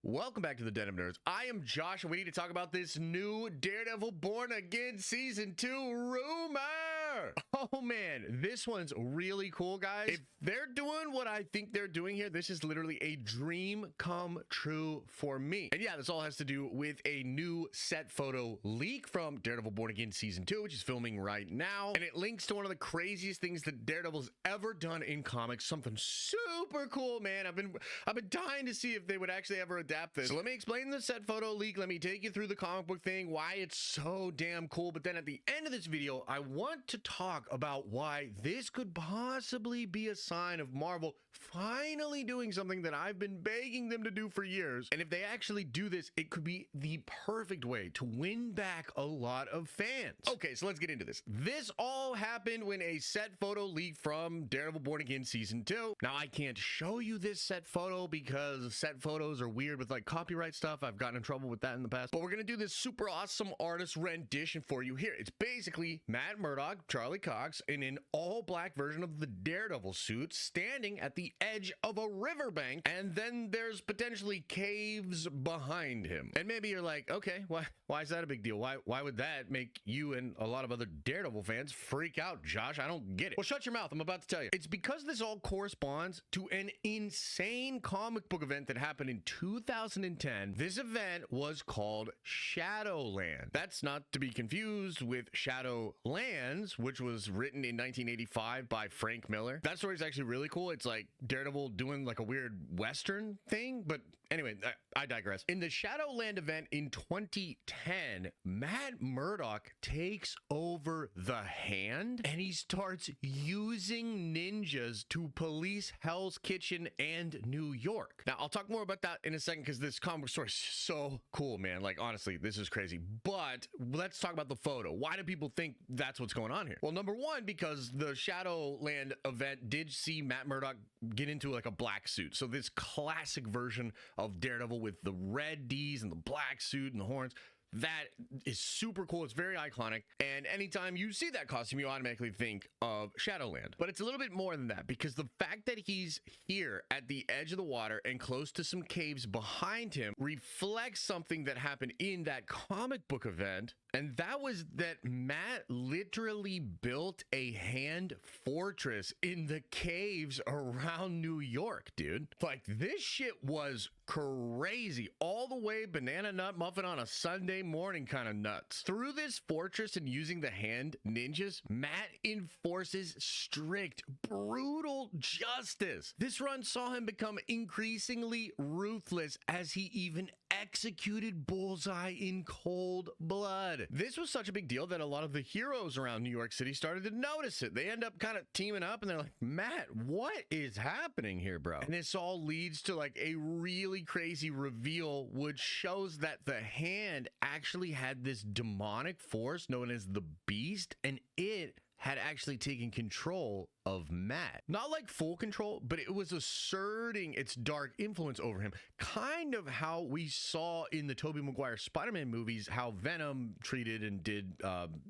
Welcome back to the Den of Nerds. I am Josh, and we need to talk about this new Daredevil Born Again Season 2 rumor. Oh man, this one's really cool, guys. If they're doing what I think they're doing here, this is literally a dream come true for me. And yeah, this all has to do with a new set photo leak from Daredevil Born Again Season 2, which is filming right now. And it links to one of the craziest things that Daredevil's ever done in comics. Something super cool, man. I've been dying to see if they would actually ever adapt this. So let me explain the set photo leak. Let me take you through the comic book thing, why it's so damn cool. But then at the end of this video, I want to talk about why this could possibly be a sign of Marvel finally doing something that I've been begging them to do for years. And if they actually do this, it could be the perfect way to win back a lot of fans. Okay, so let's get into this. This all happened when a set photo leaked from Daredevil Born Again Season 2. Now, I can't show you this set photo because set photos are weird with like copyright stuff. I've gotten in trouble with that in the past. But we're gonna do this super awesome artist rendition for you here. It's basically Matt Murdock, Charlie Cox, in an all-black version of the Daredevil suit, standing at the edge of a riverbank, and then there's potentially caves behind him. And maybe you're like, okay, why is that a big deal? Why would that make you and a lot of other Daredevil fans freak out, Josh? I don't get it. Well, shut your mouth. I'm about to tell you. It's because this all corresponds to an insane comic book event that happened in 2010. This event was called Shadowland. That's not to be confused with Shadowlands, which was written in 1985 by Frank Miller. That story is actually really cool. It's like Daredevil doing like a weird Western thing, but anyway, I digress. In the Shadowland event in 2010, Matt Murdock takes over the Hand and he starts using ninjas to police Hell's Kitchen and New York. Now, I'll talk more about that in a second because this comic book story is so cool, man. Like, honestly, this is crazy. But let's talk about the photo. Why do people think that's what's going on here? Well, number one, because the Shadowland event did see Matt Murdock get into like a black suit. So this classic version of Daredevil with the red D's and the black suit and the horns. That is super cool. It's very iconic. And anytime you see that costume, you automatically think of Shadowland. But it's a little bit more than that, because the fact that he's here at the edge of the water and close to some caves behind him reflects something that happened in that comic book event. And that was that Matt literally built a hand fortress in the caves around New York, dude. Like, this shit was crazy. All the way banana nut muffin on a Sunday morning kind of nuts. Through this fortress and using the hand ninjas, Matt enforces strict, brutal justice. This run saw him become increasingly ruthless as he even executed Bullseye in cold blood. This was such a big deal that a lot of the heroes around New York City started to notice it. They end up kind of teaming up and they're like, Matt, what is happening here, bro? And this all leads to like a really crazy reveal, which shows that the Hand actually had this demonic force known as the Beast, and it had actually taken control of Matt. Not like full control, but it was asserting its dark influence over him. Kind of how we saw in the Tobey Maguire Spider-Man movies, how Venom treated and did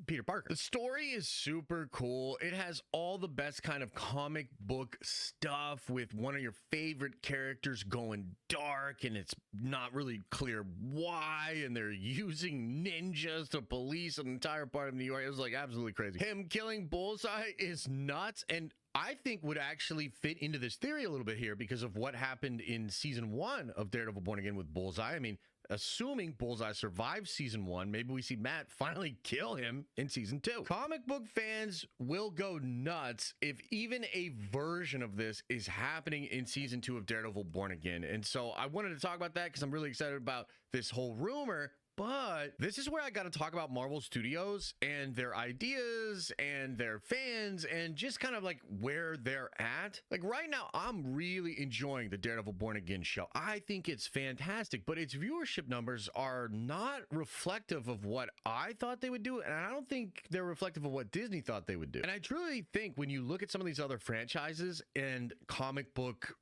Peter Parker. The story is super cool. It has all the best kind of comic book stuff with one of your favorite characters going dark, and it's not really clear why, and they're using ninjas to police an entire part of New York. It was like absolutely crazy. Him killing Bullseye is nuts, and I think would actually fit into this theory a little bit here because of what happened in season 1 of Daredevil Born Again with Bullseye. I mean, assuming Bullseye survives season 1, maybe we see Matt finally kill him in season 2. Comic book fans will go nuts if even a version of this is happening in season 2 of Daredevil Born Again. And so I wanted to talk about that because I'm really excited about this whole rumor. But this is where I got to talk about Marvel Studios and their ideas and their fans and just kind of like where they're at. Like right now, I'm really enjoying the Daredevil Born Again show. I think it's fantastic, but its viewership numbers are not reflective of what I thought they would do. And I don't think they're reflective of what Disney thought they would do. And I truly think when you look at some of these other franchises and comic book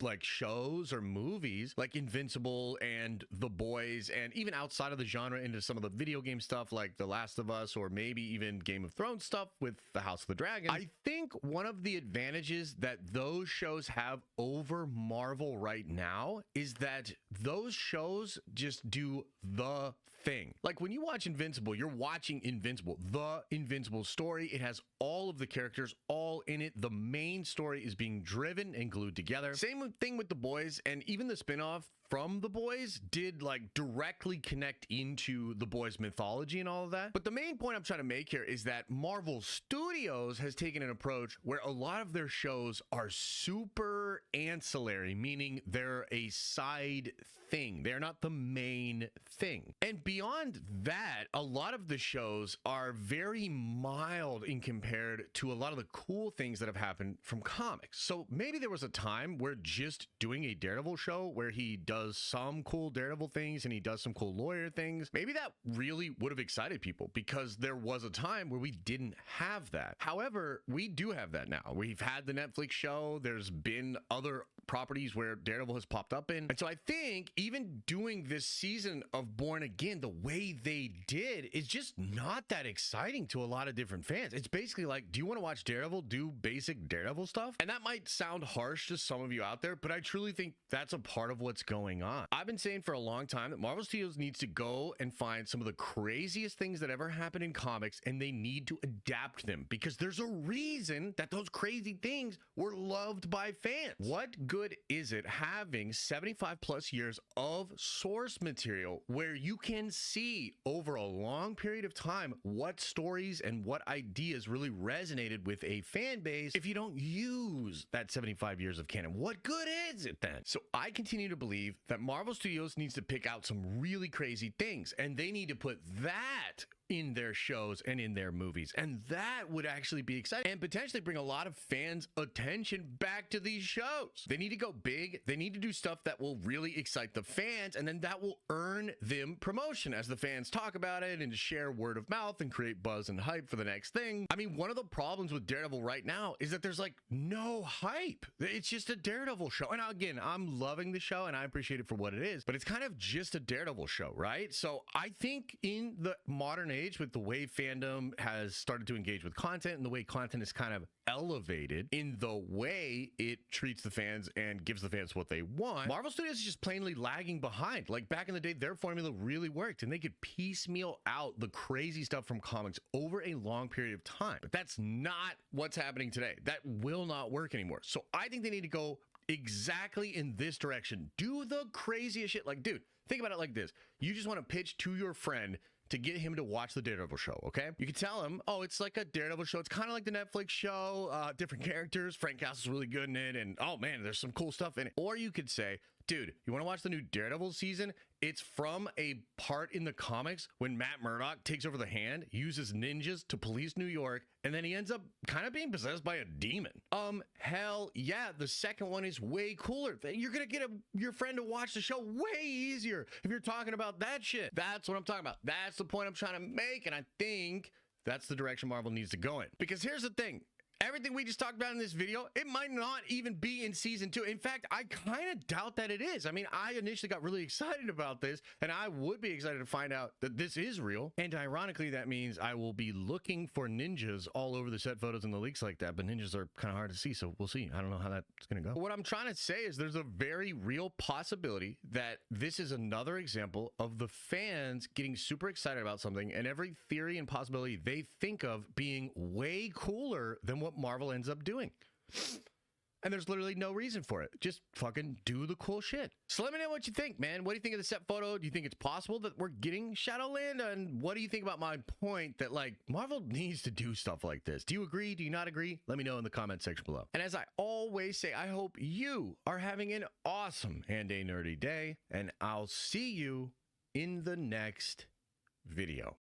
like shows or movies like Invincible and The Boys, and even outside of the genre into some of the video game stuff like The Last of Us, or maybe even Game of Thrones stuff with the House of the Dragon. I think one of the advantages that those shows have over Marvel right now is that those shows just do the thing. Like when you watch Invincible, you're watching Invincible, the Invincible story. It has all of the characters all in it. The main story is being driven and glued together. Same thing with The Boys, and even the spinoff from The Boys did like directly connect into The Boys mythology and all of that. But the main point I'm trying to make here is that Marvel Studios has taken an approach where a lot of their shows are super ancillary, meaning they're a side thing. They're not the main thing. And beyond that, a lot of the shows are very mild in compared to a lot of the cool things that have happened from comics. So maybe there was a time where just doing a Daredevil show where he does some cool Daredevil things and he does some cool lawyer things, maybe that really would have excited people, because there was a time where we didn't have that. However, we do have that now. We've had the Netflix show. There's been other properties where Daredevil has popped up in. And so I think even doing this season of Born Again the way they did is just not that exciting to a lot of different fans. It's basically like, do you want to watch Daredevil do basic Daredevil stuff? And that might sound harsh to some of you out there, but I truly think that's a part of what's going on. I've been saying for a long time that Marvel Studios needs to go and find some of the craziest things that ever happened in comics, and they need to adapt them, because there's a reason that those crazy things were loved by fans. What good is it having 75 plus years of source material where you can see over a long period of time what stories and what ideas really resonated with a fan base if you don't use that 75 years of canon? What good is it then? So I continue to believe that Marvel Studios needs to pick out some really crazy things, and they need to put that in their shows and in their movies, and that would actually be exciting and potentially bring a lot of fans' attention back to these shows. They need to go big. They need to do stuff that will really excite the fans, and then that will earn them promotion as the fans talk about it and share word of mouth and create buzz and hype for the next thing. I mean, one of the problems with Daredevil right now is that there's like no hype. It's just a Daredevil show. And again, I'm loving the show and I appreciate it for what it is, but it's kind of just a Daredevil show, right? So I think in the modern age, with the way fandom has started to engage with content and the way content is kind of elevated in the way it treats the fans and gives the fans what they want, Marvel Studios is just plainly lagging behind. Like back in the day, their formula really worked and they could piecemeal out the crazy stuff from comics over a long period of time. But that's not what's happening today. That will not work anymore. So I think they need to go exactly in this direction. Do the craziest shit. Like, dude, think about it like this. You just want to pitch to your friend to get him to watch the Daredevil show, okay? You can tell him, oh, it's like a Daredevil show. It's kind of like the Netflix show, different characters. Frank Castle's really good in it, and oh man, there's some cool stuff in it. Or you could say, dude, you want to watch the new Daredevil season? It's from a part in the comics when Matt Murdock takes over the Hand, uses ninjas to police New York, and then he ends up kind of being possessed by a demon. Hell yeah, the second one is way cooler. You're gonna get your friend to watch the show way easier if you're talking about that shit. That's what I'm talking about. That's the point I'm trying to make, and I think that's the direction Marvel needs to go in. Because here's the thing. Everything we just talked about in this video, it might not even be in season 2. In fact, I kind of doubt that it is. I mean, I initially got really excited about this, and I would be excited to find out that this is real. And ironically, that means I will be looking for ninjas all over the set photos and the leaks like that, but ninjas are kind of hard to see, so we'll see. I don't know how that's going to go. But what I'm trying to say is there's a very real possibility that this is another example of the fans getting super excited about something, and every theory and possibility they think of being way cooler than what Marvel ends up doing. And there's literally no reason for it. Just fucking do the cool shit. So let me know what you think, man. What do you think of the set photo? Do you think it's possible that we're getting Shadowland? And what do you think about my point that, like, Marvel needs to do stuff like this? Do you agree? Do you not agree? Let me know in the comment section below. And as I always say, I hope you are having an awesome and a nerdy day. And I'll see you in the next video.